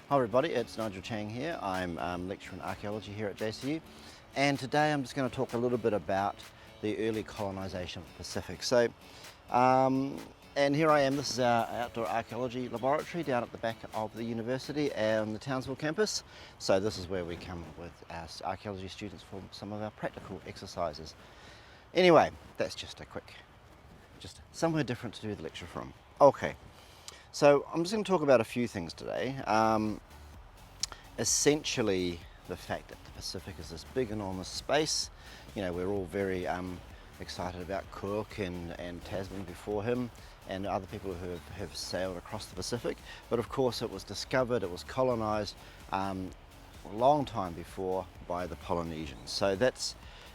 Hi everybody, it's Nigel Chang here. I'm lecturer in archaeology here at JCU, and today I'm just going to talk a little bit about the early colonisation of the Pacific. And here I am. This is our outdoor archaeology laboratory down at the back of the university on the Townsville campus. So this is where we come with our archaeology students for some of our practical exercises. Anyway, that's just somewhere different to do the lecture from. Okay. So I'm just going to talk about a few things today. Essentially, the fact that the Pacific is this big, enormous space. You know, we're all very excited about Cook and Tasman before him, and other people who have sailed across the Pacific. But of course, it was discovered, it was colonised a long time before by the Polynesians. So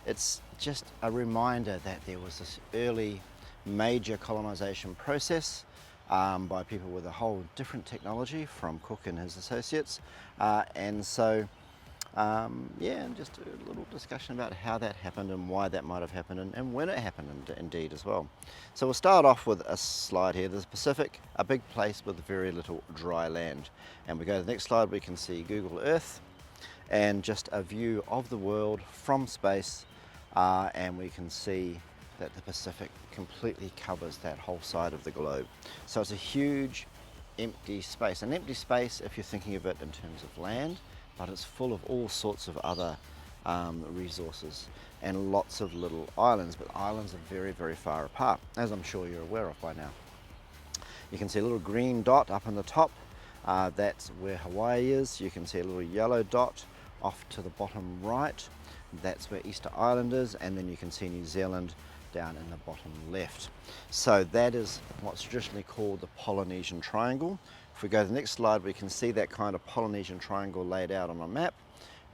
it's just a reminder that there was this early major colonisation process by people with a whole different technology from Cook and his associates. And just a little discussion about how that happened and why that might have happened and when it happened indeed as well. So we'll start off with a slide here. The Pacific, a big place with very little dry land. And we go to the next slide, we can see Google Earth and just a view of the world from space, and we can see that the Pacific completely covers that whole side of the globe. So it's a huge empty space. An empty space if you're thinking of it in terms of land, but it's full of all sorts of other resources and lots of little islands, but islands are very, very far apart, as I'm sure you're aware of by now. You can see a little green dot up in the top, that's where Hawaii is. You can see a little yellow dot off to the bottom right, that's where Easter Island is, and then you can see New Zealand down in the bottom left. So that is what's traditionally called the Polynesian Triangle. If we go to the next slide, we can see that kind of Polynesian triangle laid out on a map,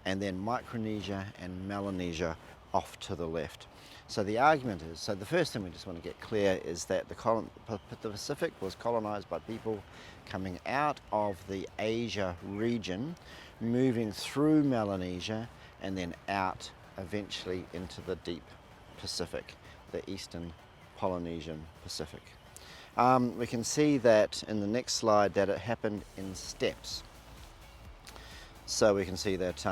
and then Micronesia and Melanesia off to the left. So the argument is, so the first thing we just want to get clear is that the Pacific was colonized by people coming out of the Asia region, moving through Melanesia, and then out eventually into the deep Pacific, the Eastern Polynesian Pacific. We can see that in the next slide that it happened in steps. So we can see that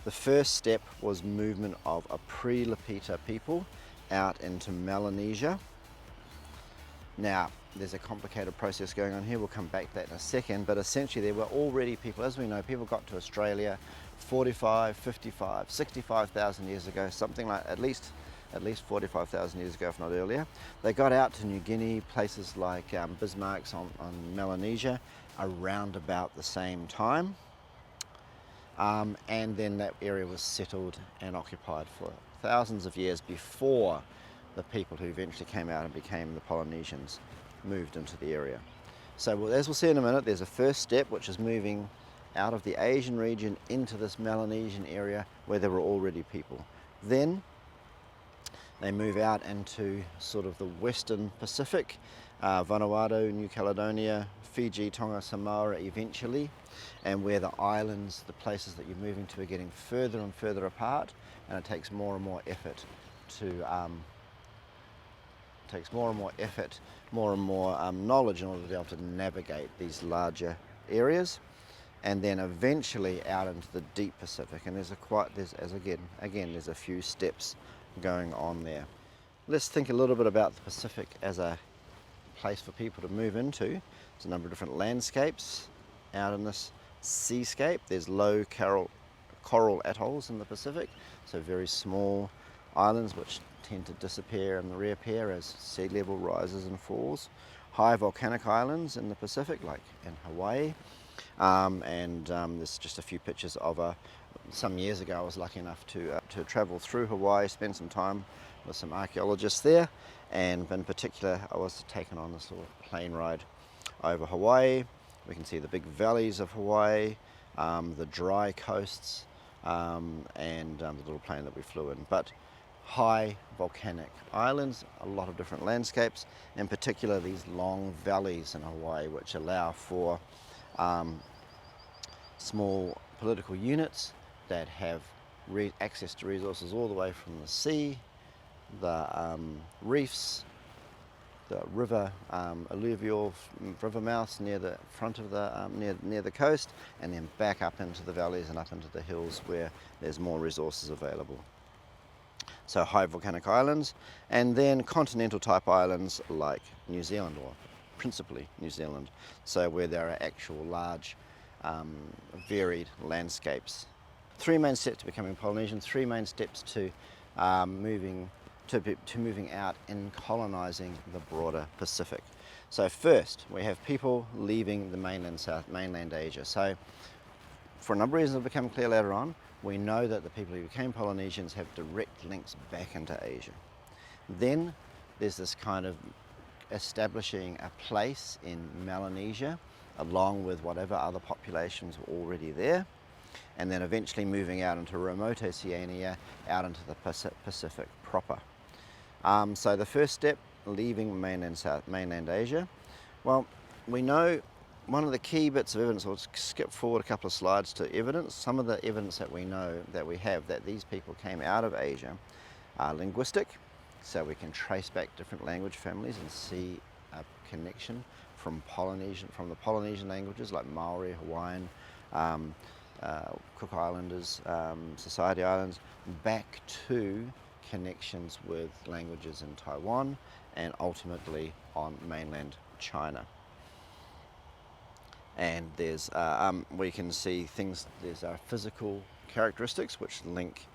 the first step was movement of a pre-Lapita people out into Melanesia. Now, there's a complicated process going on here. We'll come back to that in a second, but essentially there were already people, as we know, people got to Australia 45, 55, 65,000 years ago, something like at least 45,000 years ago, if not earlier. They got out to New Guinea, places like Bismarck's on Melanesia, around about the same time. And then that area was settled and occupied for thousands of years before the people who eventually came out and became the Polynesians moved into the area. So as we'll see in a minute, there's a first step, which is moving out of the Asian region into this Melanesian area where there were already people. Then they move out into sort of the Western Pacific, Vanuatu, New Caledonia, Fiji, Tonga, Samoa eventually, and where the islands, the places that you're moving to, are getting further and further apart, and it takes more and more effort more and more knowledge in order to be able to navigate these larger areas, and then eventually out into the deep Pacific. And there's a few steps going on there. Let's think a little bit about the Pacific as a place for people to move into. There's a number of different landscapes out in this seascape. There's low coral atolls in the Pacific, so very small islands which tend to disappear and reappear as sea level rises and falls. High volcanic islands in the Pacific, like in Hawaii, there's just a few pictures of some years ago I was lucky enough to travel through Hawaii, spend some time with some archaeologists there, and in particular I was taken on this sort of plane ride over Hawaii. We can see the big valleys of Hawaii, the dry coasts, and the little plane that we flew in. But high volcanic islands, a lot of different landscapes, in particular these long valleys in Hawaii which allow for small political units that have access to resources all the way from the sea, the reefs, the river alluvial river mouths near the front of the near the coast, and then back up into the valleys and up into the hills where there's more resources available. So high volcanic islands, and then continental type islands like New Zealand, or principally New Zealand, so where there are actual large varied landscapes. Three main steps to becoming Polynesian, three main steps to moving out and colonizing the broader Pacific. So first, we have people leaving the mainland Asia. So for a number of reasons that will become clear later on, we know that the people who became Polynesians have direct links back into Asia. Then there's this kind of establishing a place in Melanesia, along with whatever other populations were already there, and then eventually moving out into remote Oceania, out into the Pacific proper. So the first step, leaving mainland Asia. Well, we know one of the key bits of evidence, we'll skip forward a couple of slides to evidence. Some of the evidence that we know that we have that these people came out of Asia are linguistic, so we can trace back different language families and see a connection from the Polynesian languages like Maori, Hawaiian, Cook Islanders, Society Islands, back to connections with languages in Taiwan and ultimately on mainland China. And there's we can see things, there's physical characteristics which link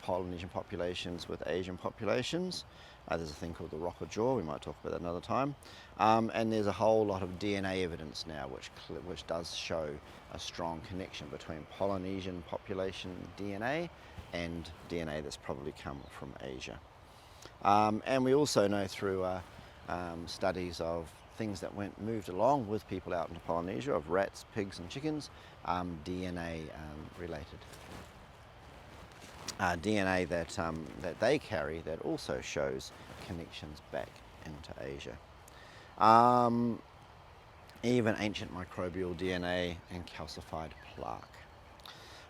Polynesian populations with Asian populations. There's a thing called the rocker jaw, we might talk about that another time. And there's a whole lot of DNA evidence now which does show a strong connection between Polynesian population DNA and DNA that's probably come from Asia. And we also know through studies of things that moved along with people out into Polynesia, of rats, pigs and chickens, DNA related. DNA that they carry that also shows connections back into Asia. Even ancient microbial DNA and calcified plaque.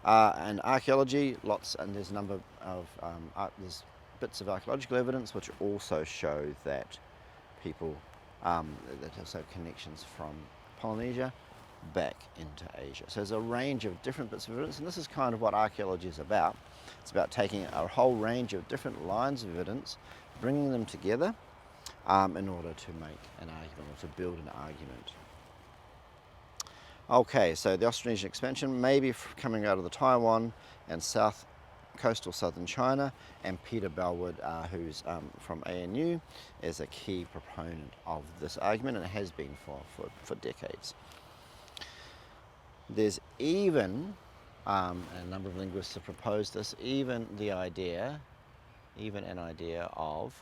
And archaeology, there's a number of there's bits of archaeological evidence which also show that people, that also have connections from Polynesia back into Asia. So there's a range of different bits of evidence, and this is kind of what archaeology is about. It's about taking a whole range of different lines of evidence, bringing them together in order to make an argument, or to build an argument. Okay, so the Austronesian expansion, maybe coming out of the Taiwan and coastal southern China, and Peter Bellwood, who's from ANU, is a key proponent of this argument, and has been for decades. There's even, a number of linguists have proposed this, even an idea of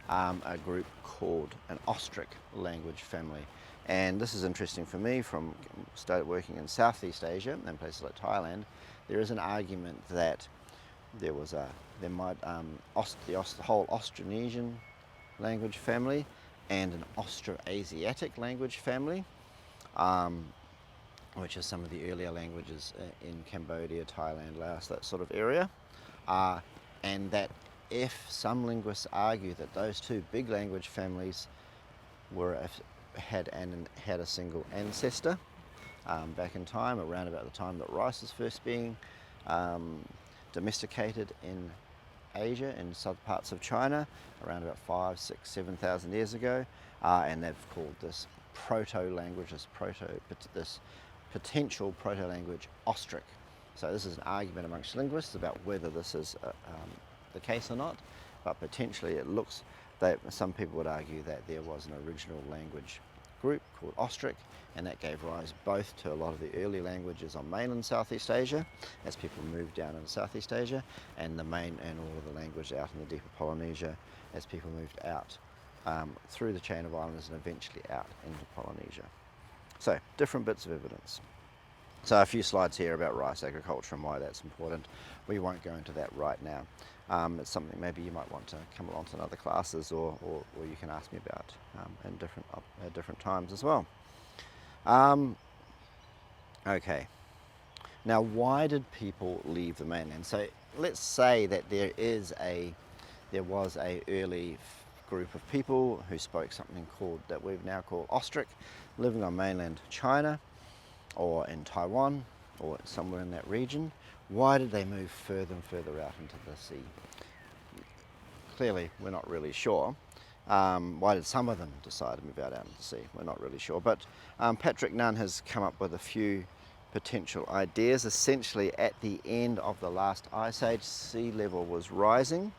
a group called an Austric language family. And this is interesting for me, from started working in Southeast Asia and places like Thailand. There is an argument that the whole Austronesian language family and an Austroasiatic language family, which is some of the earlier languages in Cambodia, Thailand, Laos, that sort of area, and that if some linguists argue that those two big language families had a single ancestor back in time, around about the time that rice was first being domesticated in Asia, in southern parts of China, around about 5,000, 6,000, 7,000 years ago, and they've called this proto-language, this potential proto-language, Austric. So this is an argument amongst linguists about whether this is the case or not, but potentially it looks that some people would argue that there was an original language group called Austric, and that gave rise both to a lot of the early languages on mainland Southeast Asia, as people moved down into Southeast Asia, and all of the language out in the deeper Polynesia, as people moved out through the chain of islands and eventually out into Polynesia. So, different bits of evidence. So a few slides here about rice agriculture and why that's important. We won't go into that right now. It's something maybe you might want to come along to in other classes, or you can ask me about at different times as well. Okay. Now, why did people leave the mainland? So let's say that there was a early group of people who spoke something that we've now called Austric, living on mainland China or in Taiwan or somewhere in that region. Why did they move further and further out into the sea? Clearly, we're not really sure. Why did some of them decide to move out into the sea? We're not really sure. But Patrick Nunn has come up with a few potential ideas. Essentially, at the end of the last ice age, sea level was rising.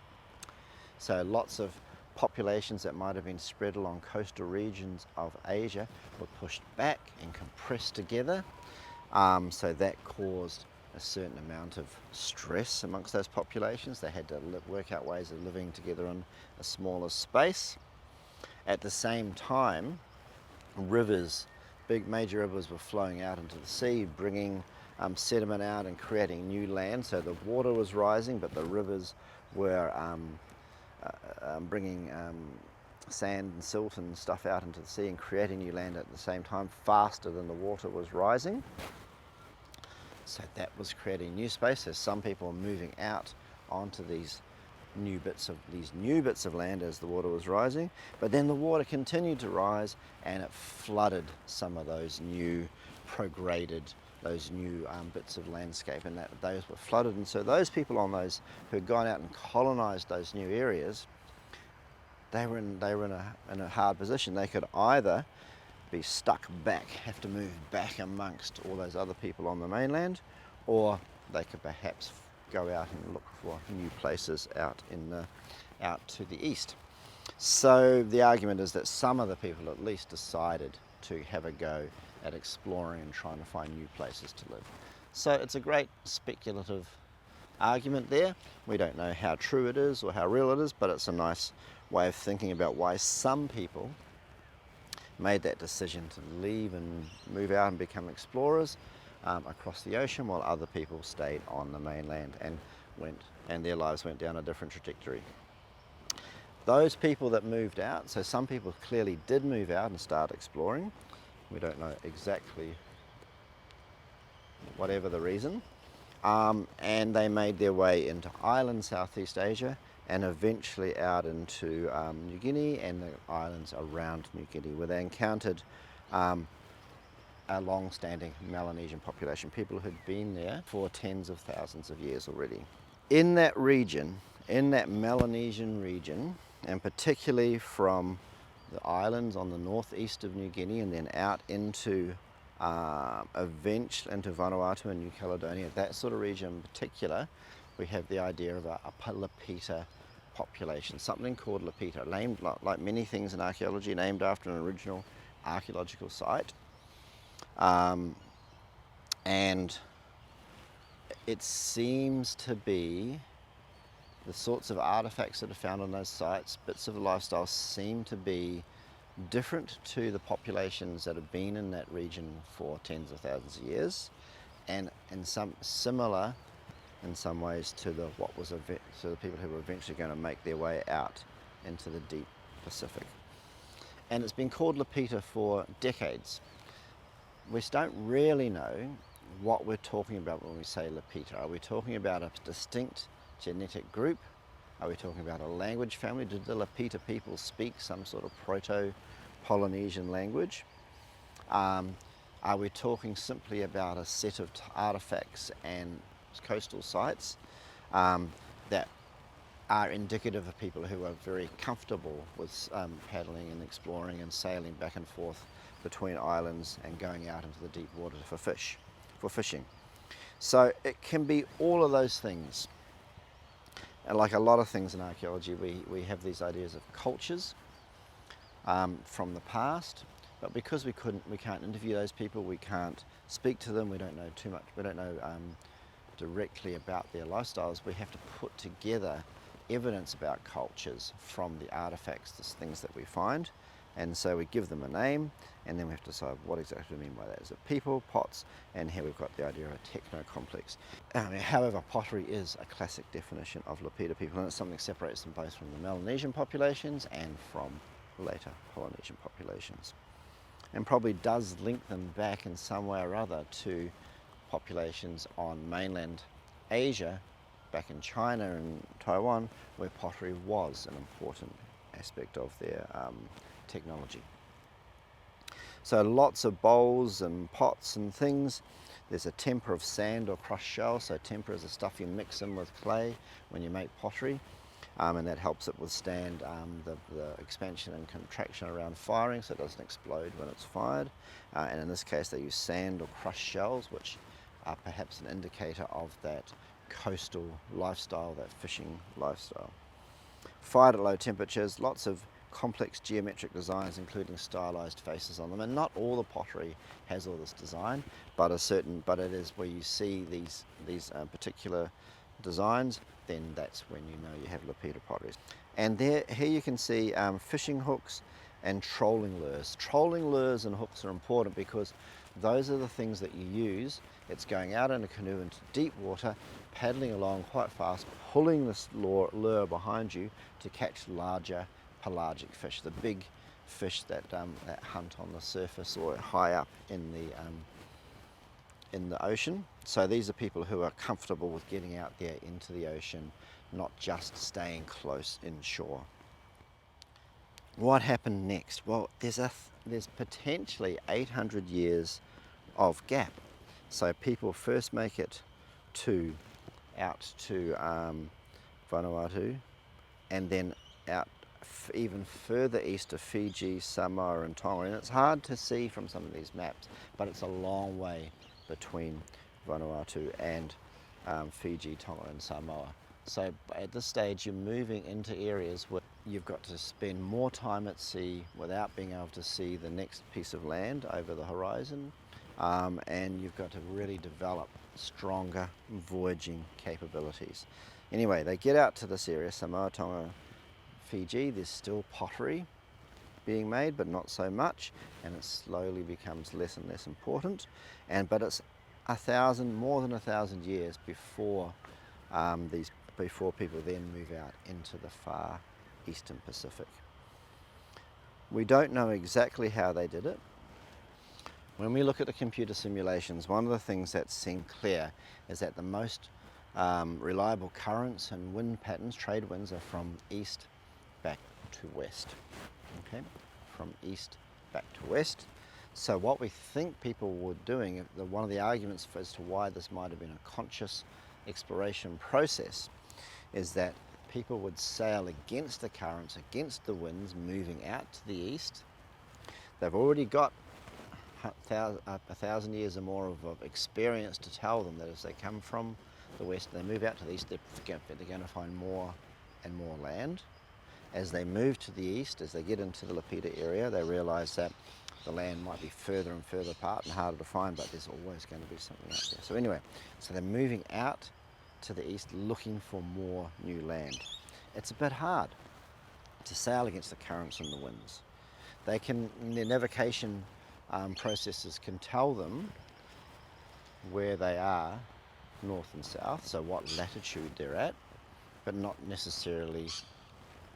So lots of populations that might have been spread along coastal regions of Asia were pushed back and compressed together. So that caused a certain amount of stress amongst those populations. They had to work out ways of living together in a smaller space. At the same time, rivers, big major rivers, were flowing out into the sea, bringing sediment out and creating new land. So the water was rising, but the rivers were bringing sand and silt and stuff out into the sea and creating new land at the same time, faster than the water was rising. So that was creating new space. So some people were moving out onto these new bits of land as the water was rising. But then the water continued to rise and it flooded some of those new those new bits of landscape, and those were flooded. And so those people who had gone out and colonized those new areas, they were in a hard position. They could either be stuck back, have to move back amongst all those other people on the mainland, or they could perhaps go out and look for new places out to the east. So the argument is that some of the people at least decided to have a go at exploring and trying to find new places to live. So it's a great speculative argument there. We don't know how true it is or how real it is, but it's a nice way of thinking about why some people made that decision to leave and move out and become explorers across the ocean, while other people stayed on the mainland and their lives went down a different trajectory. Those people that moved out, so some people clearly did move out and start exploring. We don't know exactly whatever the reason. And they made their way into Ireland, Southeast Asia, and eventually out into New Guinea and the islands around New Guinea, where they encountered a long-standing Melanesian population, people who'd been there for tens of thousands of years already. In that region, in that Melanesian region, and particularly from the islands on the northeast of New Guinea and then out into eventually into Vanuatu and New Caledonia, that sort of region in particular, we have the idea of a Lapita population, something called Lapita, named like many things in archaeology, named after an original archaeological site. And it seems to be the sorts of artifacts that are found on those sites, bits of the lifestyle, seem to be different to the populations that have been in that region for tens of thousands of years, and similar in some ways to the people who were eventually going to make their way out into the deep Pacific. And it's been called Lapita for decades. We don't really know what we're talking about when we say Lapita. Are we talking about a distinct genetic group? Are we talking about a language family? Did the Lapita people speak some sort of Proto-Polynesian language? Are we talking simply about a set of artifacts and coastal sites that are indicative of people who are very comfortable with paddling and exploring and sailing back and forth between islands and going out into the deep water for fishing? So it can be all of those things. And like a lot of things in archaeology, we have these ideas of cultures from the past, but because we can't interview those people, we can't speak to them, we don't know too much, we don't know directly about their lifestyles, we have to put together evidence about cultures from the artifacts, the things that we find. And so we give them a name, and then we have to decide what exactly we mean by that. Is it people, pots, and here we've got the idea of a techno-complex. However, pottery is a classic definition of Lapita people, and it's something that separates them both from the Melanesian populations and from later Polynesian populations. And probably does link them back in some way or other to populations on mainland Asia, back in China and Taiwan, where pottery was an important aspect of their technology. So lots of bowls and pots and things. There's a temper of sand or crushed shell. So temper is the stuff you mix in with clay when you make pottery, and that helps it withstand the expansion and contraction around firing, so it doesn't explode when it's fired. And in this case they use sand or crushed shells, which are perhaps an indicator of that coastal lifestyle, that fishing lifestyle. Fired at low temperatures, lots of complex geometric designs including stylized faces on them, and not all the pottery has all this design, but it is where you see these particular designs, then that's when you know you have Lapita potteries. And here you can see fishing hooks and trolling lures. Trolling lures and hooks are important because those are the things that you use. It's going out in a canoe into deep water, paddling along quite fast, pulling this lure behind you to catch larger pelagic fish, the big fish that hunt on the surface or high up in the ocean. So these are people who are comfortable with getting out there into the ocean, not just staying close inshore. What happened next? Well, there's potentially 800 years of gap. So people first make it out to Vanuatu, and then out even further east of Fiji, Samoa and Tonga. And it's hard to see from some of these maps, but it's a long way between Vanuatu and Fiji, Tonga and Samoa. So at this stage you're moving into areas where you've got to spend more time at sea without being able to see the next piece of land over the horizon, and you've got to really develop stronger voyaging capabilities. Anyway, they get out to this area, Samoa, Tonga, Fiji. There's still pottery being made, but not so much, and it slowly becomes less and less important. But it's more than 1,000 years before before people then move out into the far eastern Pacific. We don't know exactly how they did it. When we look at the computer simulations, one of the things that seemed clear is that the most reliable currents and wind patterns, trade winds, are from east back to west. Okay, from east back to west. So what we think people were doing, one of the arguments as to why this might have been a conscious exploration process, is that people would sail against the currents, against the winds, moving out to the east. They've already got 1,000 years or more of experience to tell them that as they come from the west and they move out to the east, they're going to find more and more land. As they move to the east, as they get into the Lapita area, they realise that the land might be further and further apart and harder to find, but there's always going to be something out there. So anyway, so they're moving out to the east looking for more new land. It's a bit hard to sail against the currents and the winds. Their navigation processes can tell them where they are, north and south, so what latitude they're at, but not necessarily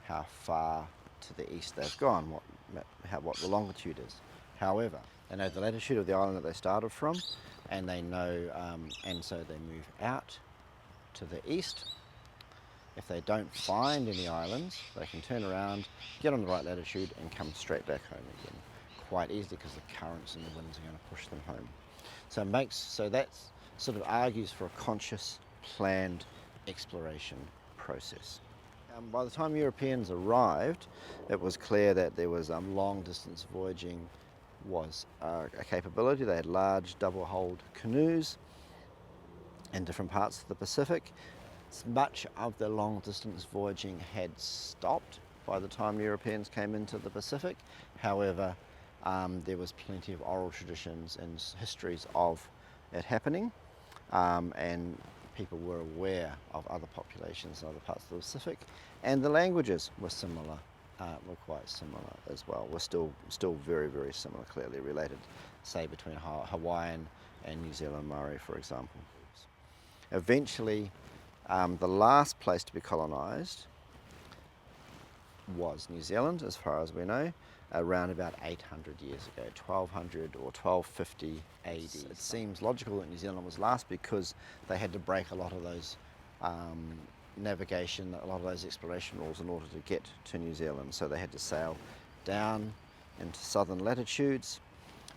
how far to the east they've gone, what the longitude is. However, they know the latitude of the island that they started from, and they know, and so they move out to the east. If they don't find any islands, they can turn around, get on the right latitude, and come straight back home again quite easily, because the currents and the winds are going to push them home. So that sort of argues for a conscious, planned exploration process. By the time Europeans arrived, it was clear that there was long-distance voyaging was a capability. They had large double-hulled canoes in different parts of the Pacific. Much of the long-distance voyaging had stopped by the time Europeans came into the Pacific. However, there was plenty of oral traditions and histories of it happening, and people were aware of other populations in other parts of the Pacific, and the languages were similar, were quite similar as well. Were still very, very similar, clearly related, say between Hawaiian and New Zealand Maori, for example. Eventually, the last place to be colonised was New Zealand, as far as we know, around about 800 years ago, 1200 or 1250 AD. It seems logical that New Zealand was last because they had to break a lot of those navigation, a lot of those exploration rules in order to get to New Zealand. So they had to sail down into southern latitudes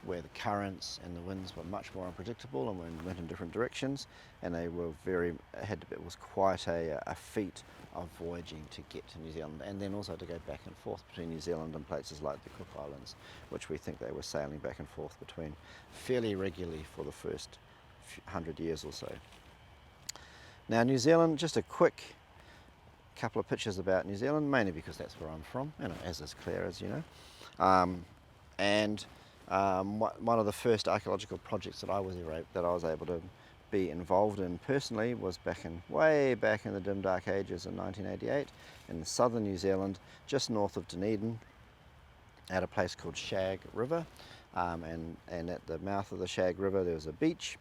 where the currents and the winds were much more unpredictable and went in different directions, and they were it was quite a feat of voyaging to get to New Zealand, and then also to go back and forth between New Zealand and places like the Cook Islands, which we think they were sailing back and forth between fairly regularly for the first 100 years or so. Now New Zealand, just a quick couple of pictures about New Zealand, mainly because that's where I'm from, as is Claire, as you know. One of the first archaeological projects that I was able to be involved in personally was way back in the dim dark ages in 1988 in southern New Zealand, just north of Dunedin, at a place called Shag River, and at the mouth of the Shag River there was a beach,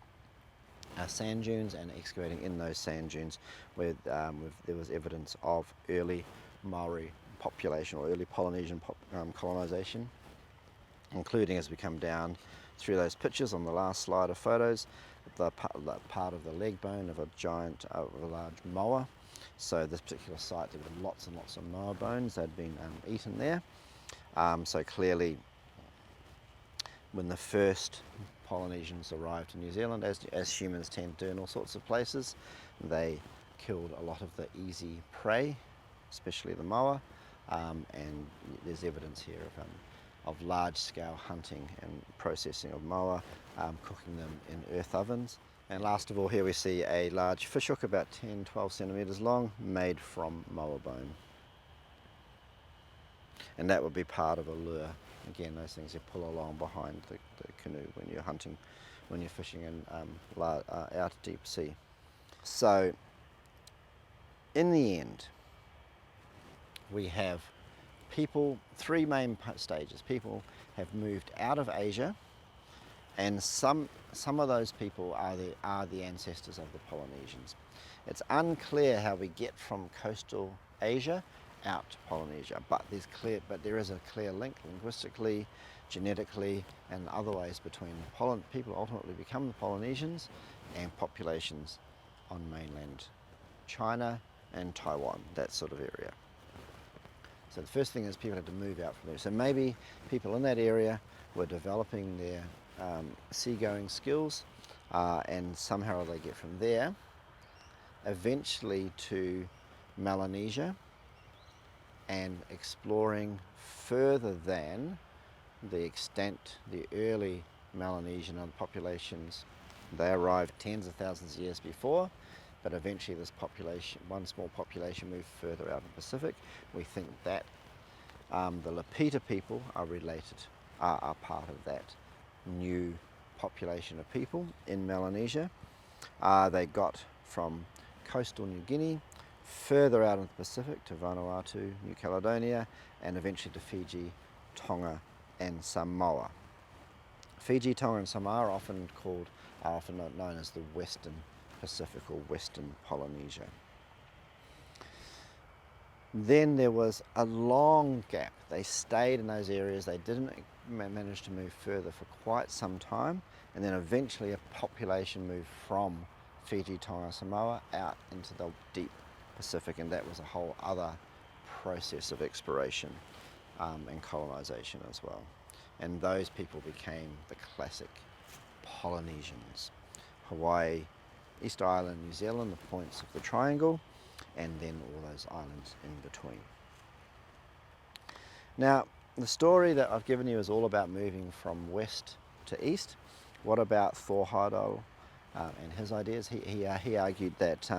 sand dunes, and excavating in those sand dunes where there was evidence of early Maori population or early Polynesian colonisation, including, as we come down through those pictures on the last slide of photos, the part of the leg bone of a large moa. So this particular site, there were lots and lots of moa bones that had been eaten there. So clearly, when the first Polynesians arrived in New Zealand, as humans tend to do in all sorts of places, they killed a lot of the easy prey, especially the moa, and there's evidence here of large-scale hunting and processing of moa, cooking them in earth ovens. And last of all, here we see a large fishhook about 10-12 centimetres long, made from moa bone. And that would be part of a lure. Again, those things you pull along behind the canoe when you're hunting, when you're fishing in out deep sea. So, in the end, we have three main stages. People have moved out of Asia, and some of those people are the ancestors of the Polynesians. It's unclear how we get from coastal Asia out to Polynesia, but there is a clear link linguistically, genetically, and other ways between people ultimately become the Polynesians and populations on mainland China and Taiwan, that sort of area. So the first thing is people had to move out from there. So maybe people in that area were developing their seagoing skills, and somehow they get from there eventually to Melanesia and exploring further than the extent the early Melanesian populations. They arrived tens of thousands of years before, but eventually one small population moved further out in the Pacific. We think that the Lapita people are part of that new population of people in Melanesia. They got from coastal New Guinea further out in the Pacific to Vanuatu, New Caledonia, and eventually to Fiji, Tonga, and Samoa. Fiji, Tonga, and Samoa are often known as the Western Pacific or Western Polynesia. Then there was a long gap. They stayed in those areas. They didn't manage to move further for quite some time, and then eventually a population moved from Fiji, Tonga, Samoa out into the deep Pacific, and that was a whole other process of exploration and colonization as well. And those people became the classic Polynesians. Hawaii, Easter Island, New Zealand, the points of the triangle, and then all those islands in between. Now, the story that I've given you is all about moving from west to east. What about Thor Heyerdahl and his ideas? He argued that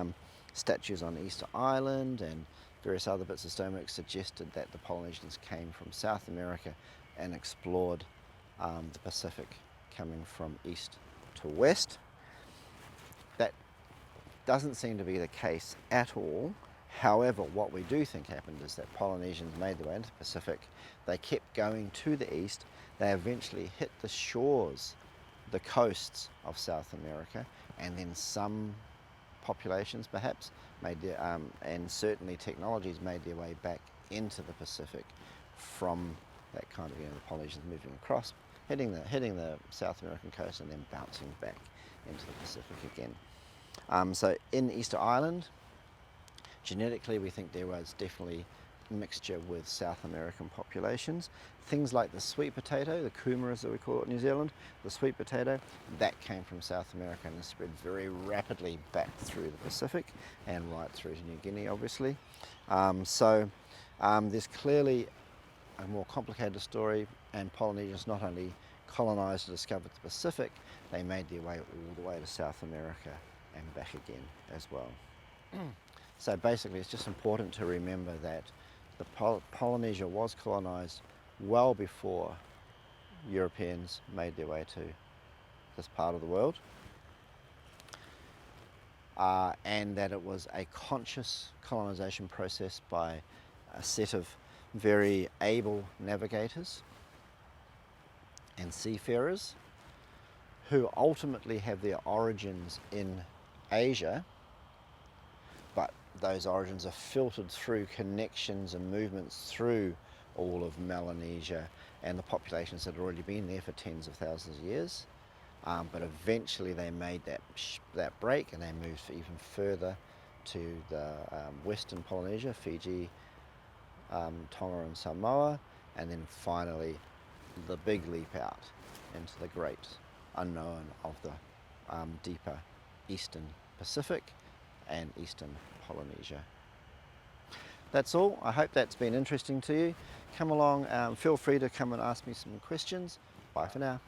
statues on Easter Island and various other bits of stonework suggested that the Polynesians came from South America and explored the Pacific, coming from east to west. That doesn't seem to be the case at all. However, what we do think happened is that Polynesians made their way into the Pacific. They kept going to the east. They eventually hit the shores, the coasts of South America, and then some populations perhaps and certainly technologies made their way back into the Pacific from that kind of, the Polynesians moving across, hitting the South American coast and then bouncing back into the Pacific again. So in Easter Island, Genetically, we think there was definitely mixture with South American populations. Things like the sweet potato, the kuma as we call it in New Zealand, the sweet potato, that came from South America and spread very rapidly back through the Pacific and right through to New Guinea, obviously. There's clearly a more complicated story, and Polynesians not only colonised and discovered the Pacific, they made their way all the way to South America and back again as well. So basically it's just important to remember that Polynesia was colonised well before Europeans made their way to this part of the world, and that it was a conscious colonisation process by a set of very able navigators and seafarers who ultimately have their origins in Asia, but those origins are filtered through connections and movements through all of Melanesia and the populations that had already been there for tens of thousands of years. But eventually they made that break, and they moved even further to the Western Polynesia, Fiji, Tonga and Samoa, and then finally the big leap out into the great unknown of the deeper Eastern Pacific and Eastern Polynesia. That's all. I hope that's been interesting to you. Come along, feel free to come and ask me some questions. Bye for now.